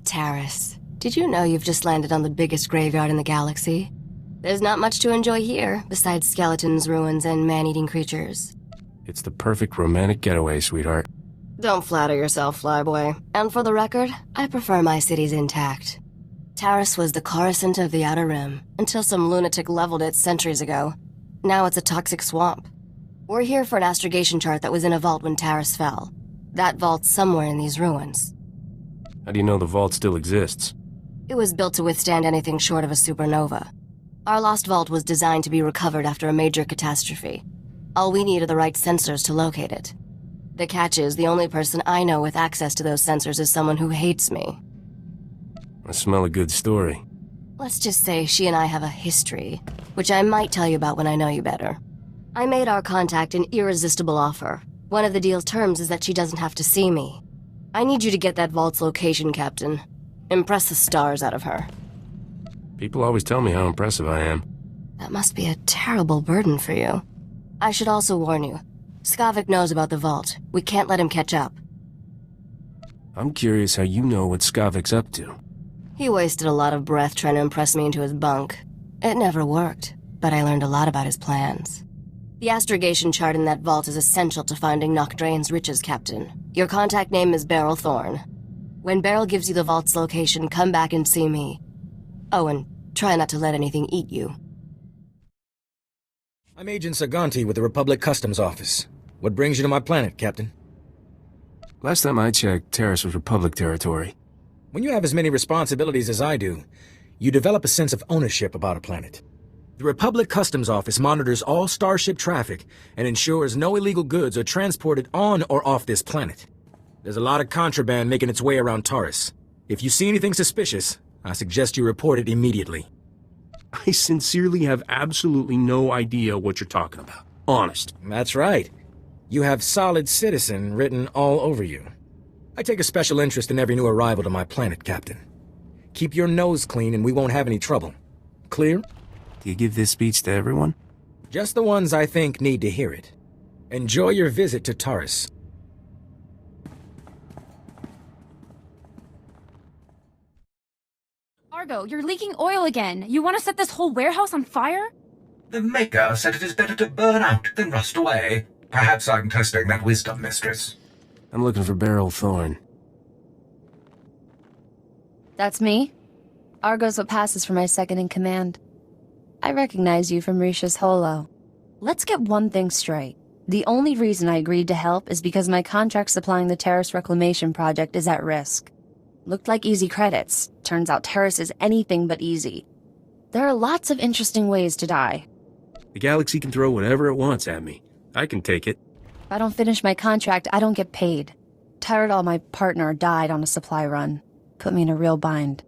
Taris. Did you know you've just landed on the biggest graveyard in the galaxy? There's not much to enjoy here, besides skeletons, ruins, and man-eating creatures. It's the perfect romantic getaway, sweetheart. Don't flatter yourself, flyboy. And for the record, I prefer my cities intact. Taris was the Coruscant of the Outer Rim, until some lunatic leveled it centuries ago. Now it's a toxic swamp. We're here for an astrogation chart that was in a vault when Taris fell. That vault's somewhere in these ruins. How do you know the vault still exists? It was built to withstand anything short of a supernova. Our lost vault was designed to be recovered after a major catastrophe. All we need are the right sensors to locate it. The catch is, the only person I know with access to those sensors is someone who hates me. I smell a good story. Let's just say she and I have a history, which I might tell you about when I know you better. I made our contact an irresistible offer. One of the deal's terms is that she doesn't have to see me. I need you to get that vault's location, Captain. Impress the stars out of her. People always tell me how impressive I am. That must be a terrible burden for you. I should also warn you. Sabbac knows about the vault. We can't let him catch up. I'm curious how you know what Sabbac's up to. He wasted a lot of breath trying to impress me into his bunk. It never worked, but I learned a lot about his plans. The astrogation chart in that vault is essential to finding Nocdrane's riches, Captain. Your contact name is Beryl Thorne. When Beryl gives you the vault's location, come back and see me. Oh, and try not to let anything eat you. I'm Agent Saganti with the Republic Customs Office. What brings you to my planet, Captain? Last time I checked, Taris was Republic territory. When you have as many responsibilities as I do, you develop a sense of ownership about a planet. The Republic Customs Office monitors all Starship traffic and ensures no illegal goods are transported on or off this planet. There's a lot of contraband making its way around Taris. If you see anything suspicious, I suggest you report it immediately. I sincerely have absolutely no idea what you're talking about. Honest. That's right. You have solid citizen written all over you. I take a special interest in every new arrival to my planet, Captain. Keep your nose clean and we won't have any trouble. Clear? Do you give this speech to everyone? Just the ones I think need to hear it. Enjoy your visit to Taris. Argo, you're leaking oil again. You want to set this whole warehouse on fire? The Maker said it is better to burn out than rust away. Perhaps I'm testing that wisdom, mistress. I'm looking for Beryl Thorne. That's me. Argo's what passes for my second-in-command. I recognize you from Risha's holo. Let's get one thing straight. The only reason I agreed to help is because my contract supplying the Terrace Reclamation Project is at risk. Looked like easy credits. Turns out Terrace is anything but easy. There are lots of interesting ways to die. The galaxy can throw whatever it wants at me. I can take it. If I don't finish my contract, I don't get paid. Tyrell, my partner, died on a supply run. Put me in a real bind.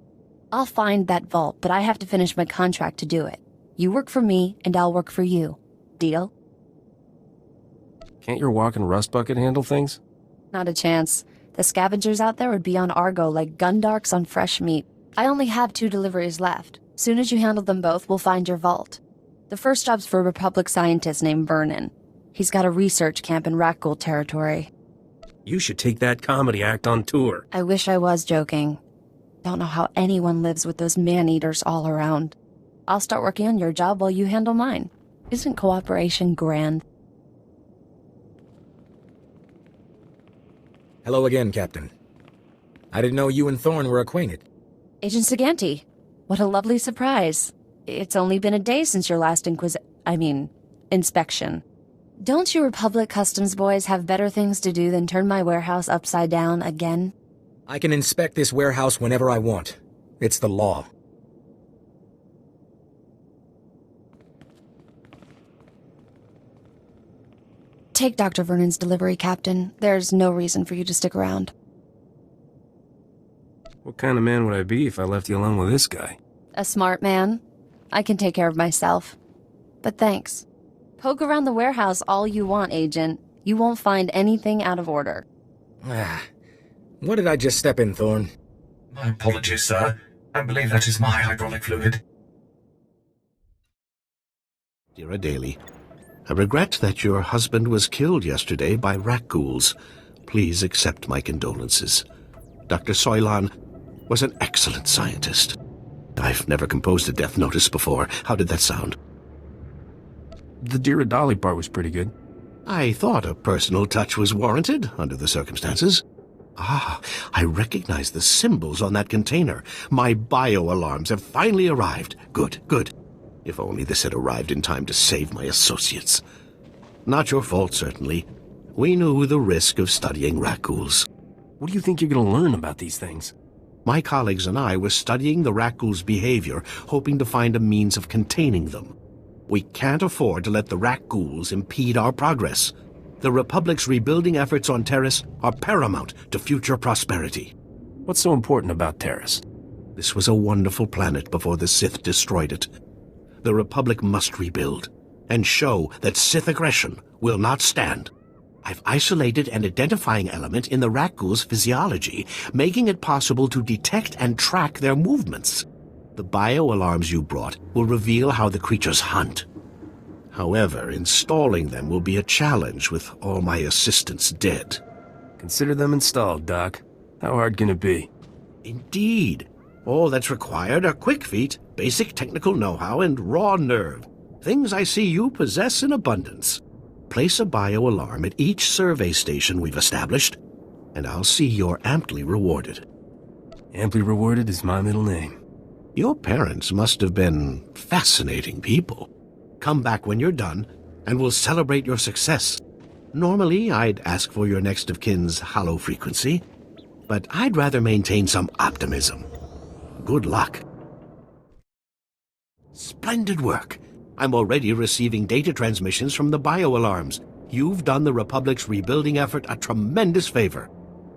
I'll find that vault, but I have to finish my contract to do it. You work for me, and I'll work for you. Deal? Can't your walking rust bucket handle things? Not a chance. The scavengers out there would be on Argo like gundarks on fresh meat. I only have 2 deliveries left. Soon as you handle them both, we'll find your vault. The first job's for a Republic scientist named Vernon. He's got a research camp in Rakghoul territory. You should take that comedy act on tour. I wish I was joking. Don't know how anyone lives with those man-eaters all around. I'll start working on your job while you handle mine. Isn't cooperation grand? Hello again, Captain. I didn't know you and Thorne were acquainted. Agent Saganti. What a lovely surprise. It's only been a day since your last inspection. Don't you Republic Customs boys have better things to do than turn my warehouse upside down again? I can inspect this warehouse whenever I want. It's the law. Take Dr. Vernon's delivery, Captain. There's no reason for you to stick around. What kind of man would I be if I left you alone with this guy? A smart man. I can take care of myself. But thanks. Poke around the warehouse all you want, Agent. You won't find anything out of order. What did I just step in, Thorne? My apologies, sir. I believe that is my hydraulic fluid. Dear Daly, I regret that your husband was killed yesterday by rat ghouls. Please accept my condolences. Dr. Soilan, was an excellent scientist. I've never composed a death notice before. How did that sound? The Dear Dolly part was pretty good. I thought a personal touch was warranted under the circumstances. Ah, I recognize the symbols on that container. My bio-alarms have finally arrived. Good, good. If only this had arrived in time to save my associates. Not your fault, certainly. We knew the risk of studying raccoons. What do you think you're going to learn about these things? My colleagues and I were studying the raccoons' behavior, hoping to find a means of containing them. We can't afford to let the raccoons impede our progress. The Republic's rebuilding efforts on Terrace are paramount to future prosperity. What's so important about Terrace? This was a wonderful planet before the Sith destroyed it. The Republic must rebuild, and show that Sith aggression will not stand. I've isolated an identifying element in the raccoon's physiology, making it possible to detect and track their movements. The bio-alarms you brought will reveal how the creatures hunt. However, installing them will be a challenge with all my assistants dead. Consider them installed, Doc. How hard can it be? Indeed. All that's required are quick feet, basic technical know-how, and raw nerve. Things I see you possess in abundance. Place a bio-alarm at each survey station we've established, and I'll see you're amply rewarded. Amply rewarded is my middle name. Your parents must have been fascinating people. Come back when you're done, and we'll celebrate your success. Normally, I'd ask for your next of kin's hollow frequency, but I'd rather maintain some optimism. Good luck. Splendid work. I'm already receiving data transmissions from the bio-alarms. You've done the Republic's rebuilding effort a tremendous favor.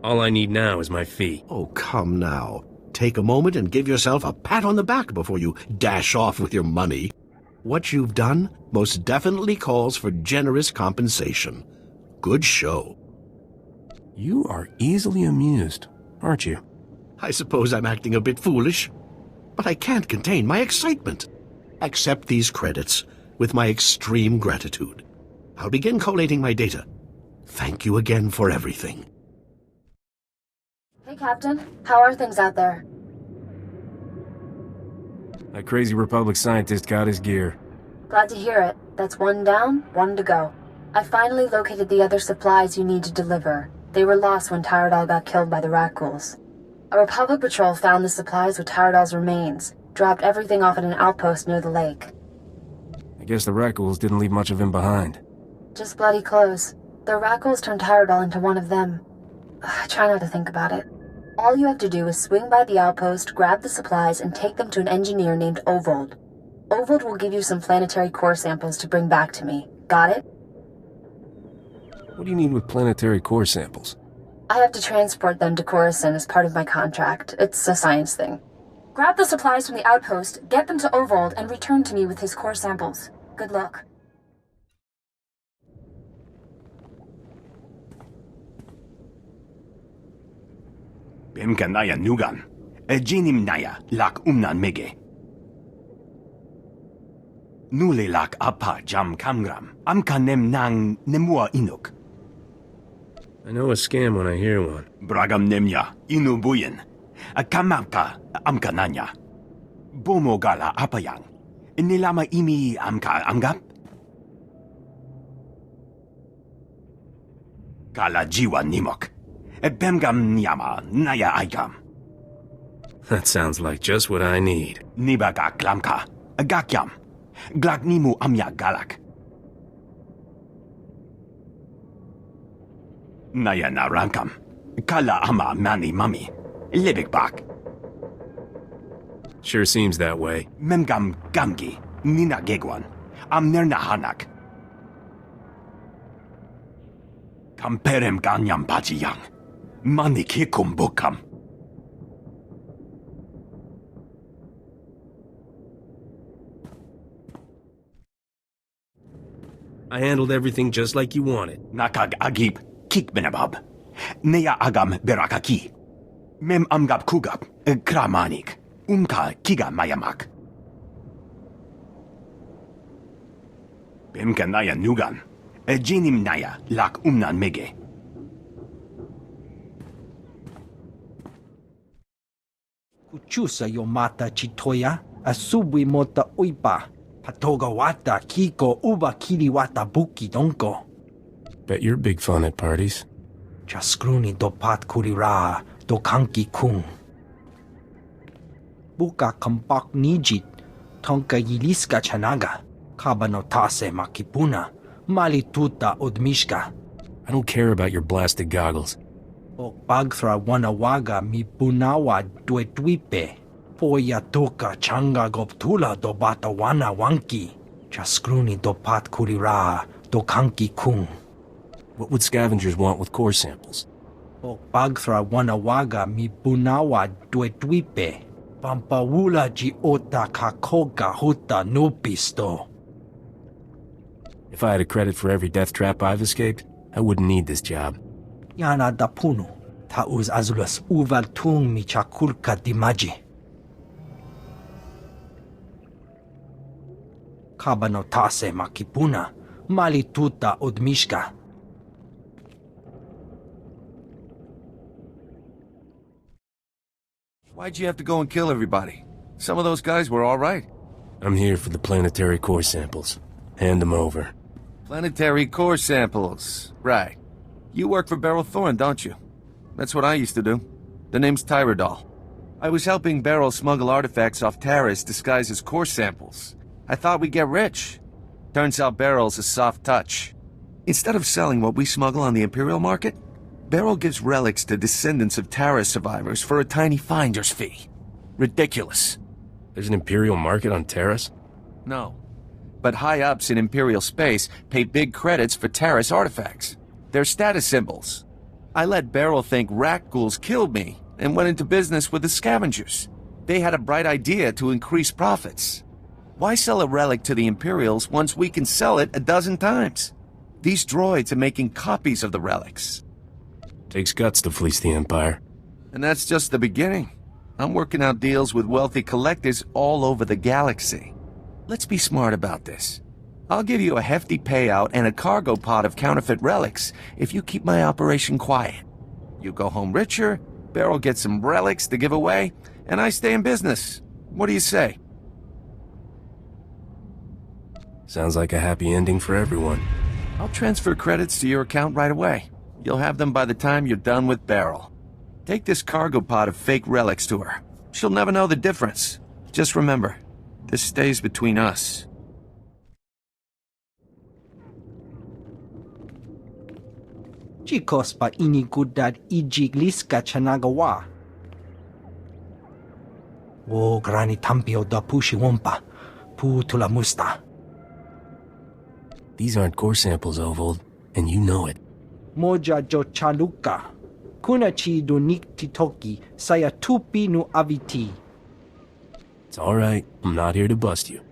All I need now is my fee. Oh, come now. Take a moment and give yourself a pat on the back before you dash off with your money. What you've done most definitely calls for generous compensation. Good show. You are easily amused, aren't you? I suppose I'm acting a bit foolish, but I can't contain my excitement. Accept these credits with my extreme gratitude. I'll begin collating my data. Thank you again for everything. Hey, Captain. How are things out there? That crazy Republic scientist got his gear. Glad to hear it. That's one down, one to go. I finally located the other supplies you need to deliver. They were lost when Tyradol got killed by the Rat-Ghouls. A Republic patrol found the supplies with Tyradol's remains, dropped everything off at an outpost near the lake. I guess the Rat-Ghouls didn't leave much of him behind. Just bloody clothes. The Rat-Ghouls turned Tyradol into one of them. I try not to think about it. All you have to do is swing by the outpost, grab the supplies, and take them to an engineer named Ovold. Ovold will give you some planetary core samples to bring back to me. Got it? What do you need with planetary core samples? I have to transport them to Coruscant as part of my contract. It's a science thing. Grab the supplies from the outpost, get them to Ovold, and return to me with his core samples. Good luck. Bimkanaya nugan. Ejinim naya lak umnan mege. Nule lak apa jam kamgram. Amkanem nang nemua inuk. I know a scam when I hear one. Bragam nemya inubuyen. Akamapka amkananya. Bomo gala apayang. Nilama imi amka anggap. Kala jiwa nimok. Bemgam nyama naya aikam. That sounds like just what I need. Nibaga klamka. Gakyam. Glagnimu amya galak. Naya narankam. Kala ama mani mami. Libikbak. Sure seems that way. Memgam gamgi. Nina gegwan. Amnerna hanak. Kamperem ganyam pachiyang. Mani kikum bukam. I handled everything just like you wanted. Nakag agib kikbenabab. Neya agam berakaki. Mem amgab kugab. Kramanik. Umka kiga mayamak. Bimka naya nugan. Jinim naya lak umnan mege. chusa yomata chitoya, asubi mota uipa, patoga wata kiko uba kiriwata buki donko. Bet you're big fun at parties. Jaskruni do pat kurira do kanki kung. Buka kampak nijit, tonka yiliska chanaga, kabanotase makipuna, malituta odmishka. I don't care about your blasted goggles. O pagthra wanawaga mi punawa duetwipe. Poya toka changa goptula do bata wana wanki. Jaskruni do pat kurira do kanki kung. What would scavengers want with core samples? O pagthra wanawaga mi punawa duetwipe. Pampawula ji ota kakoga huta nupisto. If I had a credit for every death trap I've escaped, I wouldn't need this job. Yana da puno, tauz azulas uval tung mi chakulka dimaji. Kabanotase makipuna, malituta odmishka. Why'd you have to go and kill everybody? Some of those guys were all right. I'm here for the planetary core samples. Hand them over. Planetary core samples. Right. You work for Beryl Thorne, don't you? That's what I used to do. The name's Tyrodol. I was helping Beryl smuggle artifacts off Taris disguised as core samples. I thought we'd get rich. Turns out Beryl's a soft touch. Instead of selling what we smuggle on the Imperial market, Beryl gives relics to descendants of Taris survivors for a tiny finder's fee. Ridiculous. There's an Imperial market on Taris? No. But high-ups in Imperial space pay big credits for Taris artifacts. They're status symbols. I let Beryl think rat ghouls killed me and went into business with the scavengers. They had a bright idea to increase profits. Why sell a relic to the Imperials once we can sell it a dozen times? These droids are making copies of the relics. Takes guts to fleece the Empire. And that's just the beginning. I'm working out deals with wealthy collectors all over the galaxy. Let's be smart about this. I'll give you a hefty payout and a cargo pod of counterfeit relics if you keep my operation quiet. You go home richer, Beryl gets some relics to give away, and I stay in business. What do you say? Sounds like a happy ending for everyone. I'll transfer credits to your account right away. You'll have them by the time you're done with Beryl. Take this cargo pod of fake relics to her. She'll never know the difference. Just remember, this stays between us. Chicos pa inigudad ijigliska chanagawa. O grani tampio da pushi wompa, pu tula musta. These aren't core samples, Ovold, and you know it. Moja jo chaluka. Kunachi do niktitoki saya tupi nu aviti. It's all right. I'm not here to bust you.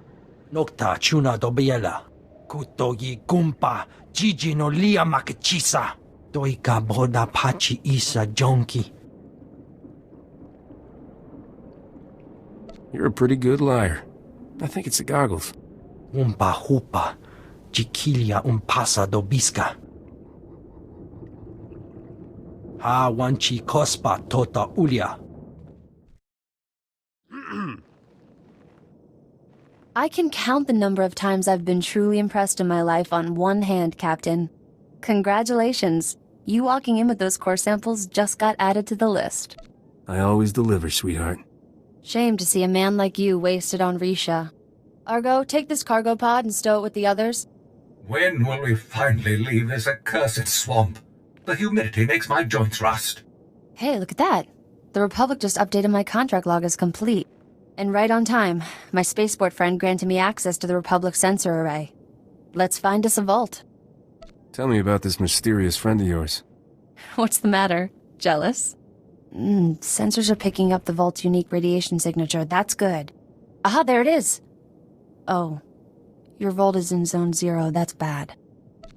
Nokta chuna do biela. Kutogi gumpa jiji no lia makachisa. Doika boda pachi isa jonki. You're a pretty good liar. I think it's the goggles. Umpa hupa. Jikilia umpasa do biska. Ha wanchi kospa tota ulia. I can count the number of times I've been truly impressed in my life on one hand, Captain. Congratulations. You walking in with those core samples just got added to the list. I always deliver, sweetheart. Shame to see a man like you wasted on Risha. Argo, take this cargo pod and stow it with the others. When will we finally leave this accursed swamp? The humidity makes my joints rust. Hey, look at that. The Republic just updated my contract log as complete. And right on time, my spaceport friend granted me access to the Republic sensor array. Let's find us a vault. Tell me about this mysterious friend of yours. What's the matter? Jealous? Sensors are picking up the vault's unique radiation signature. That's good. Aha, there it is. Oh, your vault is in Zone 0. That's bad.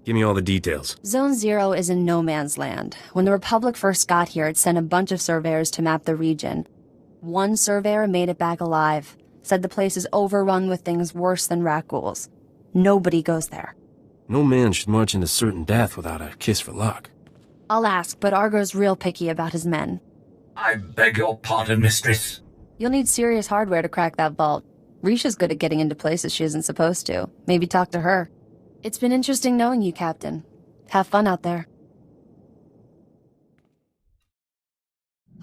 Give me all the details. Zone 0 is in no man's land. When the Republic first got here, it sent a bunch of surveyors to map the region. One surveyor made it back alive. Said the place is overrun with things worse than rat ghouls. Nobody goes there. No man should march into certain death without a kiss for luck. I'll ask, but Argo's real picky about his men. I beg your pardon, mistress. You'll need serious hardware to crack that vault. Risha's good at getting into places she isn't supposed to. Maybe talk to her. It's been interesting knowing you, Captain. Have fun out there.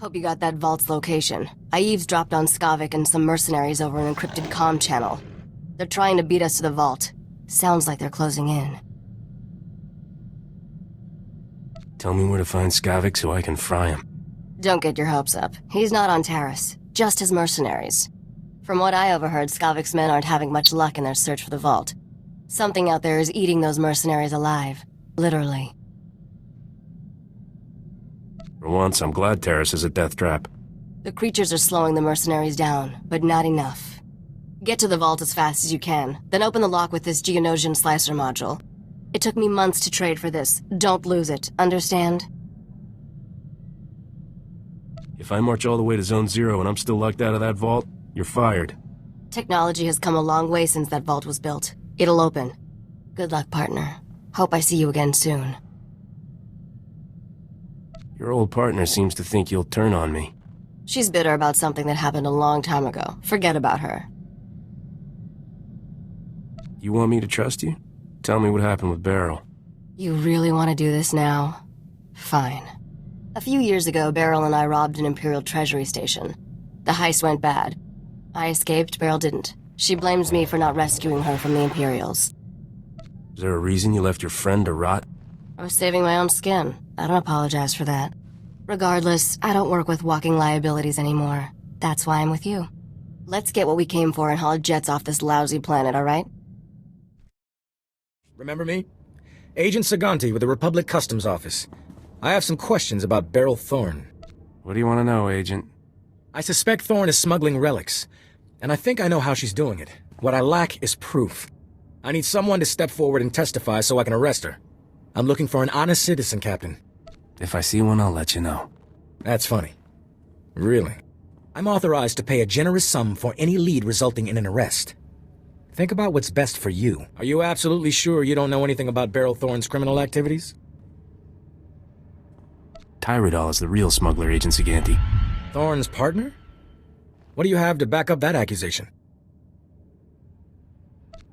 Hope you got that vault's location. I eavesdropped on Sabbac and some mercenaries over an encrypted comm channel. They're trying to beat us to the vault. Sounds like they're closing in. Tell me where to find Sabbac so I can fry him. Don't get your hopes up. He's not on Taris, just his mercenaries. From what I overheard, Skavic's men aren't having much luck in their search for the vault. Something out there is eating those mercenaries alive. Literally. For once, I'm glad Taris is a death trap. The creatures are slowing the mercenaries down, but not enough. Get to the vault as fast as you can, then open the lock with this Geonosian slicer module. It took me months to trade for this. Don't lose it, understand? If I march all the way to Zone 0 and I'm still locked out of that vault, you're fired. Technology has come a long way since that vault was built. It'll open. Good luck, partner. Hope I see you again soon. Your old partner seems to think you'll turn on me. She's bitter about something that happened a long time ago. Forget about her. You want me to trust you? Tell me what happened with Beryl. You really want to do this now? Fine. A few years ago, Beryl and I robbed an Imperial Treasury station. The heist went bad. I escaped, Beryl didn't. She blames me for not rescuing her from the Imperials. Is there a reason you left your friend to rot? I was saving my own skin. I don't apologize for that. Regardless, I don't work with walking liabilities anymore. That's why I'm with you. Let's get what we came for and haul jets off this lousy planet, alright? Remember me? Agent Saganti with the Republic Customs Office. I have some questions about Beryl Thorne. What do you want to know, Agent? I suspect Thorne is smuggling relics, and I think I know how she's doing it. What I lack is proof. I need someone to step forward and testify so I can arrest her. I'm looking for an honest citizen, Captain. If I see one, I'll let you know. That's funny. Really. I'm authorized to pay a generous sum for any lead resulting in an arrest. Think about what's best for you. Are you absolutely sure you don't know anything about Beryl Thorne's criminal activities? Tyrodol is the real smuggler, Agent Saganti. Thorne's partner? What do you have to back up that accusation?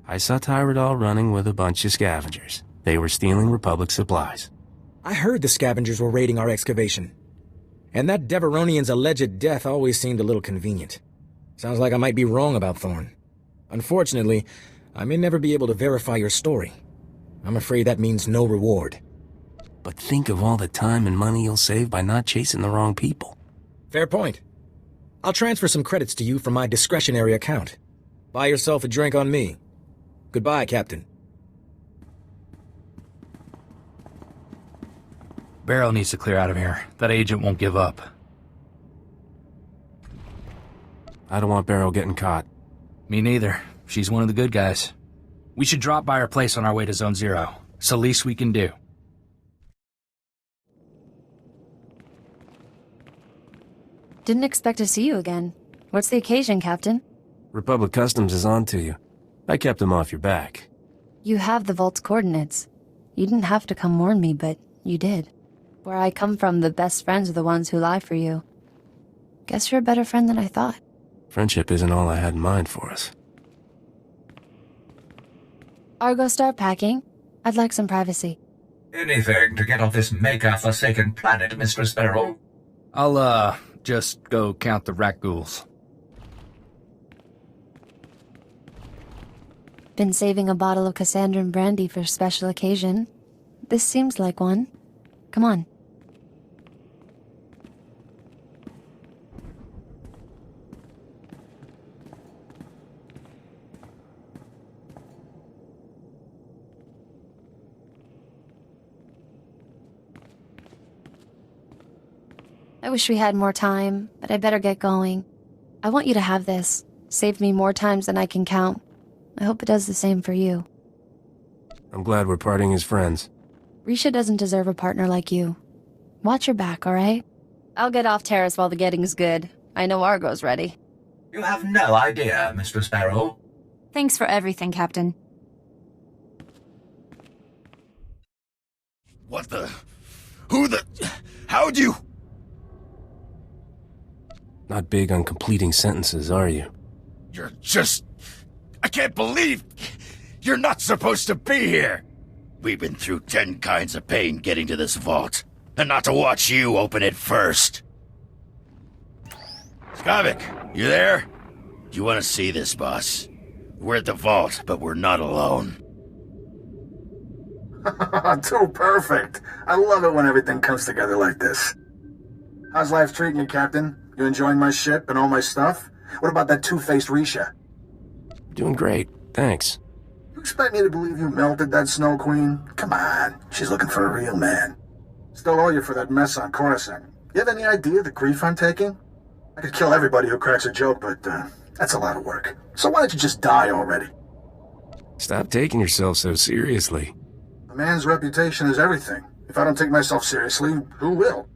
I saw Tyrodol running with a bunch of scavengers. They were stealing Republic supplies. I heard the scavengers were raiding our excavation. And that Deveronian's alleged death always seemed a little convenient. Sounds like I might be wrong about Thorne. Unfortunately, I may never be able to verify your story. I'm afraid that means no reward. But think of all the time and money you'll save by not chasing the wrong people. Fair point. I'll transfer some credits to you from my discretionary account. Buy yourself a drink on me. Goodbye, Captain. Beryl needs to clear out of here. That agent won't give up. I don't want Beryl getting caught. Me neither. She's one of the good guys. We should drop by her place on our way to Zone 0. It's the least we can do. Didn't expect to see you again. What's the occasion, Captain? Republic Customs is on to you. I kept them off your back. You have the vault's coordinates. You didn't have to come warn me, but you did. Where I come from, the best friends are the ones who lie for you. Guess you're a better friend than I thought. Friendship isn't all I had in mind for us. Argo, start packing. I'd like some privacy. Anything to get off this Maker-forsaken planet, Mistress Beryl. I'll, just go count the rat ghouls. Been saving a bottle of Cassandran brandy for a special occasion. This seems like one. Come on. I wish we had more time, but I better get going. I want you to have this. Saved me more times than I can count. I hope it does the same for you. I'm glad we're parting as friends. Risha doesn't deserve a partner like you. Watch your back, alright? I'll get off Terrace while the getting's good. I know Argo's ready. You have no idea, Mistress Beryl. Thanks for everything, Captain. What the? Who the? How'd you? Not big on completing sentences, are you? You're just... I can't believe... You're not supposed to be here! We've been through 10 kinds of pain getting to this vault, and not to watch you open it first. Sabbac, you there? You want to see this, boss? We're at the vault, but we're not alone. Too perfect. I love it when everything comes together like this. How's life treating you, Captain? You enjoying my ship and all my stuff? What about that two-faced Risha? Doing great, thanks. You expect me to believe you melted that Snow Queen? Come on, she's looking for a real man. Still owe you for that mess on Coruscant. You have any idea the grief I'm taking? I could kill everybody who cracks a joke, but that's a lot of work. So why don't you just die already? Stop taking yourself so seriously. A man's reputation is everything. If I don't take myself seriously, who will?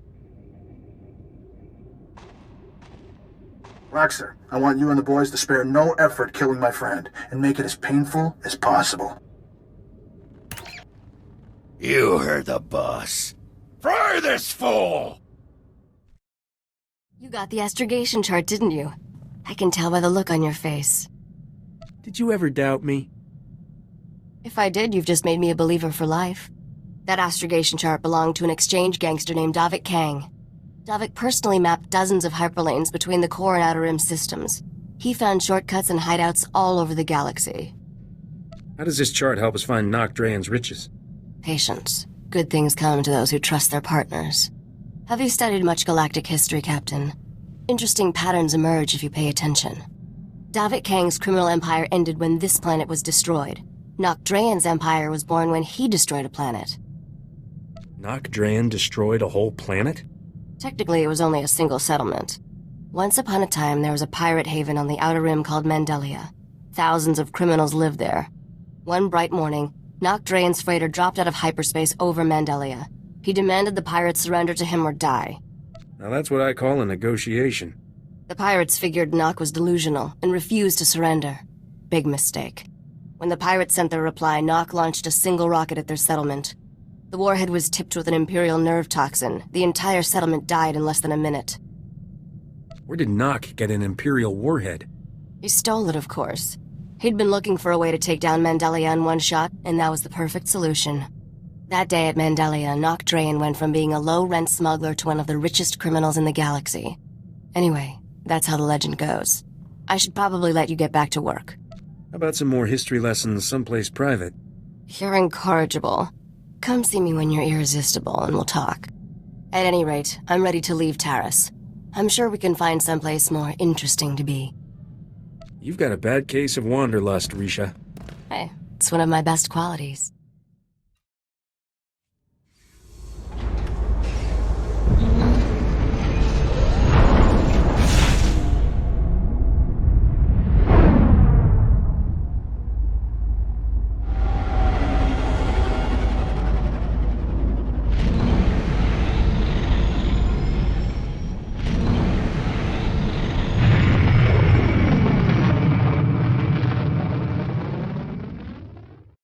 Roxer, I want you and the boys to spare no effort killing my friend, and make it as painful as possible. You heard the boss. Fry this fool! You got the astrogation chart, didn't you? I can tell by the look on your face. Did you ever doubt me? If I did, you've just made me a believer for life. That astrogation chart belonged to an exchange gangster named Davik Kang. Davik personally mapped dozens of hyperlanes between the core and outer rim systems. He found shortcuts and hideouts all over the galaxy. How does this chart help us find Nocdrayan's riches? Patience. Good things come to those who trust their partners. Have you studied much galactic history, Captain? Interesting patterns emerge if you pay attention. Davik Kang's criminal empire ended when this planet was destroyed. Nocdrayan's empire was born when he destroyed a planet. Nocdrayan destroyed a whole planet? Technically, it was only a single settlement. Once upon a time, there was a pirate haven on the Outer Rim called Mandelia. Thousands of criminals lived there. One bright morning, Nocdrayan's freighter dropped out of hyperspace over Mandelia. He demanded the pirates surrender to him or die. Now that's what I call a negotiation. The pirates figured Noc was delusional and refused to surrender. Big mistake. When the pirates sent their reply, Noc launched a single rocket at their settlement. The warhead was tipped with an Imperial nerve toxin. The entire settlement died in less than a minute. Where did Noc get an Imperial warhead? He stole it, of course. He'd been looking for a way to take down Mandelia in one shot, and that was the perfect solution. That day at Mandelia, Nocdrayan went from being a low-rent smuggler to one of the richest criminals in the galaxy. Anyway, that's how the legend goes. I should probably let you get back to work. How about some more history lessons someplace private? You're incorrigible. Come see me when you're irresistible, and we'll talk. At any rate, I'm ready to leave Taris. I'm sure we can find someplace more interesting to be. You've got a bad case of wanderlust, Risha. Hey, it's one of my best qualities.